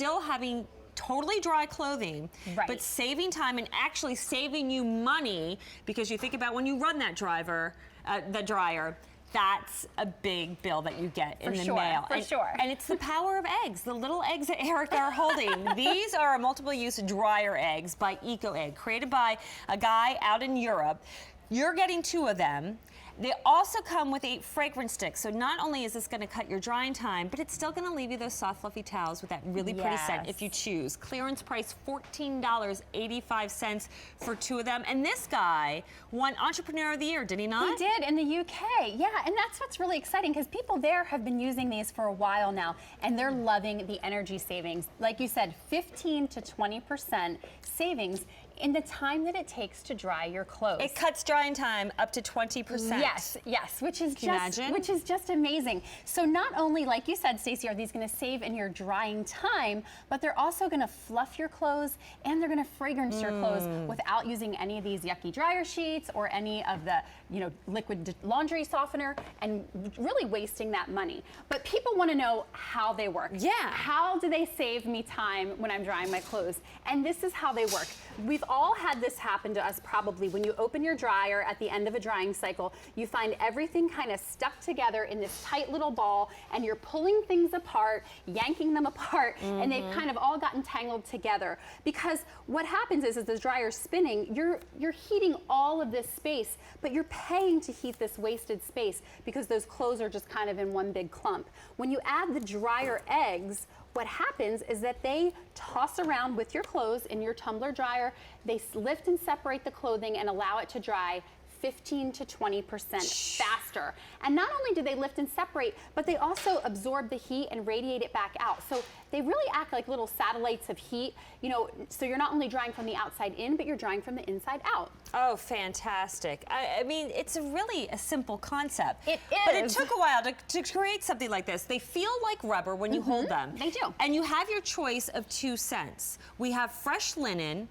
still having totally dry clothing, but saving time and actually saving you money, because you think about when you run that dryer, that's a big bill that you get in the mail. For sure. And it's the power of eggs, the little eggs that Erica are holding. These are multiple-use dryer eggs by EcoEgg, created by a guy out in Europe. You're getting 2 of them. They also come with 8 fragrance sticks, so not only is this going to cut your drying time, but it's still going to leave you those soft, fluffy towels with that really pretty scent if you choose. Clearance price $14.85 for 2 of them. And this guy won Entrepreneur of the Year, did he not? He did, in the UK. Yeah, and that's what's really exciting, because people there have been using these for a while now, and they're loving the energy savings. Like you said, 15 to 20% savings in the time that it takes to dry your clothes. It cuts drying time up to 20%. Yes, which is just amazing. So not only, like you said, Stacey, are these going to save in your drying time, but they're also going to fluff your clothes, and they're going to fragrance your clothes without using any of these yucky dryer sheets or any of the, liquid laundry softener, and really wasting that money. But people want to know how they work. Yeah. How do they save me time when I'm drying my clothes? And this is how they work. We've all had this happen to us probably. When you open your dryer at the end of a drying cycle, you find everything kind of stuck together in this tight little ball, and you're pulling things apart, yanking them apart, and they've kind of all gotten tangled together. Because what happens is, as the dryer's spinning, you're heating all of this space, but you're paying to heat this wasted space because those clothes are just kind of in one big clump. When you add the dryer eggs, what happens is that they toss around with your clothes in your tumbler dryer. They lift and separate the clothing and allow it to dry 15 to 20% faster. And not only do they lift and separate, but they also absorb the heat and radiate it back out. So they really act like little satellites of heat, so you're not only drying from the outside in, but you're drying from the inside out. Oh, fantastic. I mean, it's really a simple concept. It is. But it took a while to create something like this. They feel like rubber when you hold them. They do. And you have your choice of 2 scents. We have fresh linen,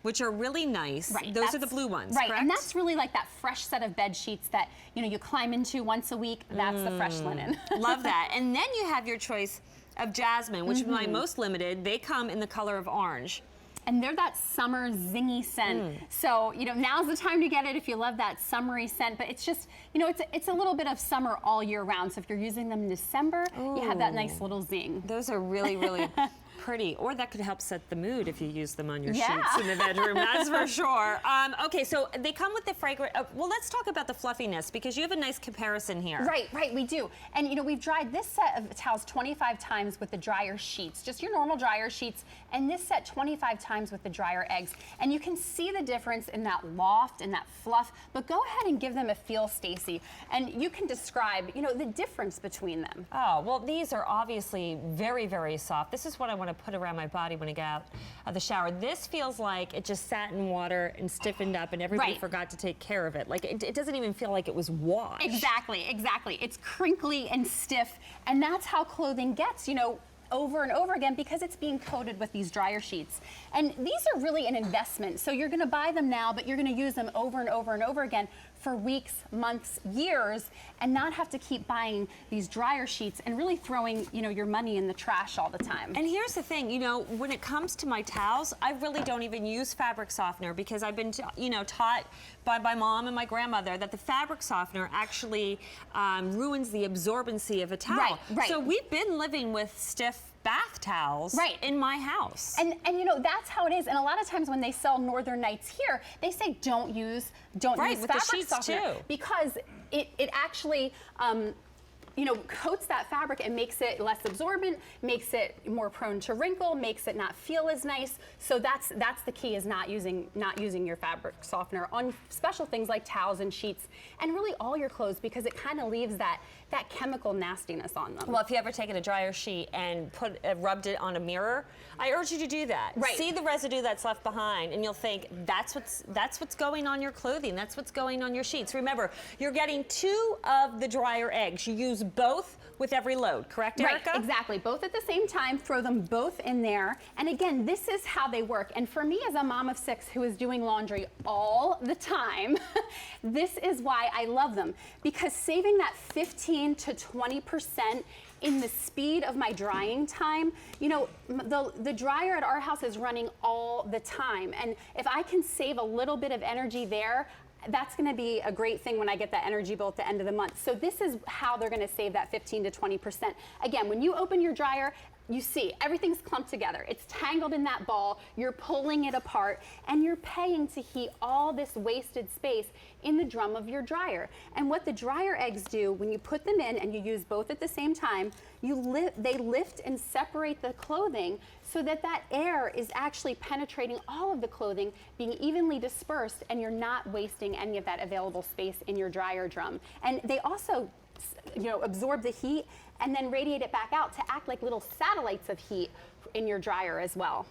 which are really nice. Right. Those are the blue ones, right? correct? And that's really like that fresh set of bed sheets that you climb into once a week. That's the fresh linen. Love that. And then you have your choice of jasmine, which is my most limited. They come in the color of orange. And they're that summer zingy scent. So, now's the time to get it if you love that summery scent. But it's just, it's a little bit of summer all year round. So if you're using them in December, you have that nice little zing. Those are really, really pretty. Or that could help set the mood if you use them on your sheets in the bedroom, that's for sure. Okay, so they come with the fragrance. Well, let's talk about the fluffiness, because you have a nice comparison here. Right, we do. And we've dried this set of towels 25 times with the dryer sheets, just your normal dryer sheets, and this set 25 times with the dryer eggs. And you can see the difference in that loft and that fluff, but go ahead and give them a feel, Stacey, and you can describe, the difference between them. Oh, well, these are obviously very, very soft. This is what I want to put around my body when I get out of the shower. This feels like it just sat in water and stiffened up, and everybody forgot to take care of it. Like, it doesn't even feel like it was washed. Exactly. It's crinkly and stiff, and that's how clothing gets, over and over again, because it's being coated with these dryer sheets. And these are really an investment. So you're going to buy them now, but you're going to use them over and over and over again for weeks, months, years, and not have to keep buying these dryer sheets and really throwing, your money in the trash all the time. And here's the thing, when it comes to my towels, I really don't even use fabric softener, because I've been, taught by my mom and my grandmother that the fabric softener actually ruins the absorbency of a towel. Right. So we've been living with stiff bath towels in my house. And that's how it is. And a lot of times when they sell Northern Nights here, they say don't use fabric softener, because it actually coats that fabric and makes it less absorbent, makes it more prone to wrinkle, makes it not feel as nice. So that's the key, is not using your fabric softener on special things like towels and sheets, and really all your clothes, because it kind of leaves that chemical nastiness on them. Well, if you ever taken a dryer sheet and rubbed it on a mirror, I urge you to do that. See the residue that's left behind, and you'll think that's what's going on your clothing, that's what's going on your sheets. Remember, you're getting 2 of the dryer eggs. You use both with every load, correct, Erica? Right, exactly. Both at the same time, throw them both in there. And again, this is how they work. And for me, as a mom of 6 who is doing laundry all the time, this is why I love them. Because saving that 15 to 20% in the speed of my drying time. You know, the dryer at our house is running all the time. And if I can save a little bit of energy there, that's going to be a great thing when I get that energy bill at the end of the month. So this is how they're going to save that 15 to 20%. Again, when you open your dryer, you see everything's clumped together. It's tangled in that ball. You're pulling it apart, and you're paying to heat all this wasted space in the drum of your dryer. And what the dryer eggs do, when you put them in and you use both at the same time, they lift and separate the clothing so that that air is actually penetrating all of the clothing, being evenly dispersed, and you're not wasting any of that available space in your dryer drum. And they also, you know, absorb the heat and then radiate it back out to act like little satellites of heat in your dryer as well.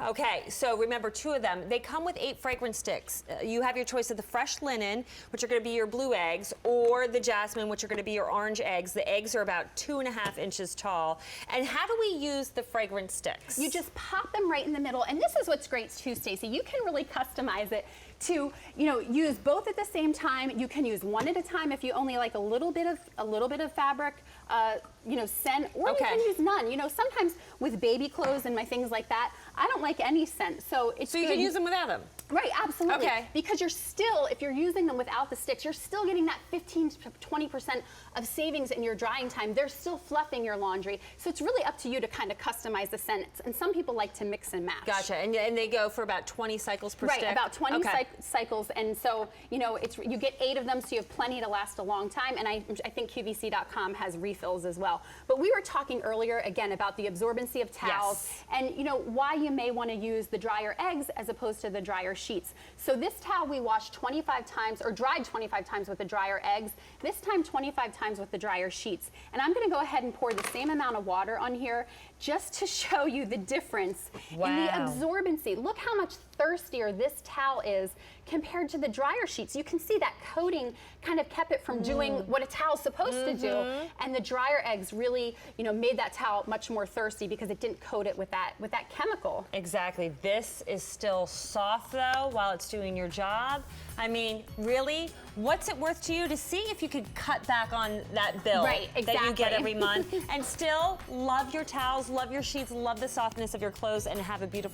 Okay, so remember 2 of them. They come with 8 fragrance sticks. You have your choice of the fresh linen, which are going to be your blue eggs, or the jasmine, which are going to be your orange eggs. The eggs are about 2.5 inches tall. And how do we use the fragrance sticks? You just pop them right in the middle, and this is what's great too, Stacey. You can really customize it to, you know, use both at the same time. You can use one at a time if you only like a little bit of fabric, you know, scent, or you can use none. You know, sometimes with baby clothes and my things like that, I don't like any scent, so it's so you can use them without them. Right, absolutely. Okay. Because you're still, if you're using them without the sticks, you're still getting that 15 to 20% of savings in your drying time. They're still fluffing your laundry. So it's really up to you to kind of customize the scents. And some people like to mix and match. Gotcha. And they go for about 20 cycles per stick? Right, about 20 cycles. And so, you know, you get 8 of them, so you have plenty to last a long time. And I think QVC.com has refills as well. But we were talking earlier, again, about the absorbency of towels. Yes. And, you know, why you may want to use the dryer eggs as opposed to the dryer sheets. So this towel we washed 25 times, or dried 25 times with the dryer eggs, this time 25 times with the dryer sheets. And I'm going to go ahead and pour the same amount of water on here just to show you the difference in the absorbency. Look how much thirstier this towel is compared to the dryer sheets. You can see that coating kind of kept it from doing what a towel's supposed to do, and the dryer eggs really, you know, made that towel much more thirsty because it didn't coat it with that chemical. Exactly. This is still soft though while it's doing your job. I mean, really, what's it worth to you to see if you could cut back on that bill that you get every month and still love your towels, love your sheets, love the softness of your clothes, and have a beautiful